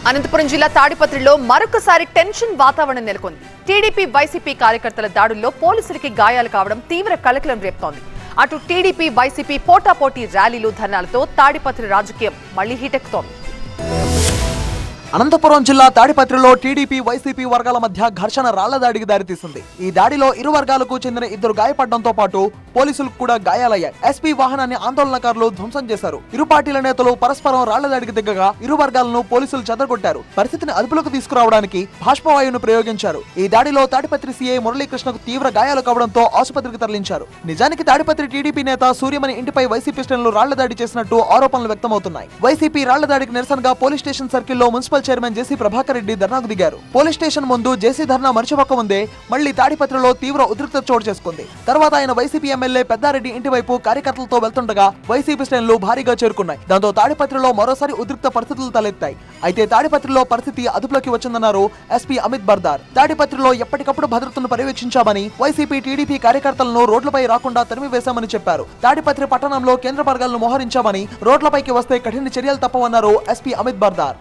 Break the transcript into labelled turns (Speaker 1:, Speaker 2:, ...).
Speaker 1: అనంతపురం జిల్లా తాడిపత్రిలో మరొకసారి టెన్షన్ వాతావరణం నెలకొంది. టీడీపీ వైసీపీ కార్యకర్తల దాడుల్లో పోలీసులకి గాయాలు కావడం తీవ్ర కలకలం రేపుతోంది. అటు టీడీపీ వైసీపీ పోటాపోటీ ర్యాలీలు ధర్నాలతో తాడిపత్రి రాజకీయం మళ్లీ హీటెక్కుతోంది.
Speaker 2: అనంతపురం జిల్లా తాడిపత్రిలో టీడీపీ వైసీపీ వర్గాల మధ్య ఘర్షణ రాళ్ల దాడికి దారితీసింది. ఈ దాడిలో ఇరు వర్గాలకు చెందిన ఇద్దరు గాయపడడంతో పాటు పోలీసులకు కూడా గాయాలయ్యాయి. ఎస్పీ వాహనాన్ని ఆందోళనకారులు ధ్వంసం చేశారు. ఇరు పార్టీల నేతలు పరస్పరం రాళ్ల దాడికి దిగ్గగా ఇరు వర్గాలను పోలీసులు చెదరగొట్టారు. పరిస్థితిని అదుపులోకి తీసుకురావడానికి బాష్పవాయువును ప్రయోగించారు. ఈ దాడిలో తాడిపత్రి సీఐ మురళీకృష్ణకు తీవ్ర గాయాలు కావడంతో ఆసుపత్రికి తరలించారు. నిజానికి తాడిపత్రి టీడీపీ నేత సూర్యమణి ఇంటిపై వైసీపీ శ్రేణులు రాళ్ల దాడి చేసినట్టు ఆరోపణలు వ్యక్తమవుతున్నాయి. వైసీపీ రాళ్ల దాడికి నిరసనగా పోలీస్ స్టేషన్ సర్కిల్లో మున్సిపల్ చైర్మన్ జేసీ ప్రభాకర్ రెడ్డి ధర్నాకు దిగారు. పోలీస్ స్టేషన్ ముందు జేసీ ధర్నా మరిచిపోక ముందే మళ్లీ తాడిపత్రిలో తీవ్ర ఉద్రిక్తత చోటు చేసుకుంది. తర్వాత ఆయన వైసీపీ ఎమ్మెల్యే పెద్దారెడ్డి ఇంటి వైపు కార్యకర్తలతో వెళ్తుండగా వైసీపీ శ్రేణులు భారీగా చేరుకున్నాయి. దాంతో తాడిపత్రిలో మరోసారి ఉద్రిక్త పరిస్థితులు తలెత్తాయి. అయితే తాడిపత్రిలో పరిస్థితి అదుపులోకి వచ్చిందన్నారు ఎస్పీ అమిత్ బర్దార్. తాడిపత్రిలో ఎప్పటికప్పుడు భద్రతను పర్యవేక్షించామని, వైసీపీ టీడీపీ కార్యకర్తలను రోడ్లపై రాకుండా తరిమివేశామని చెప్పారు. తాడిపత్రి పట్టణంలో కేంద్ర వర్గాలను మోహరించామని, రోడ్లపైకి వస్తే కఠిన చర్యలు తప్పవన్నారు ఎస్పీ అమిత్ బర్దార్.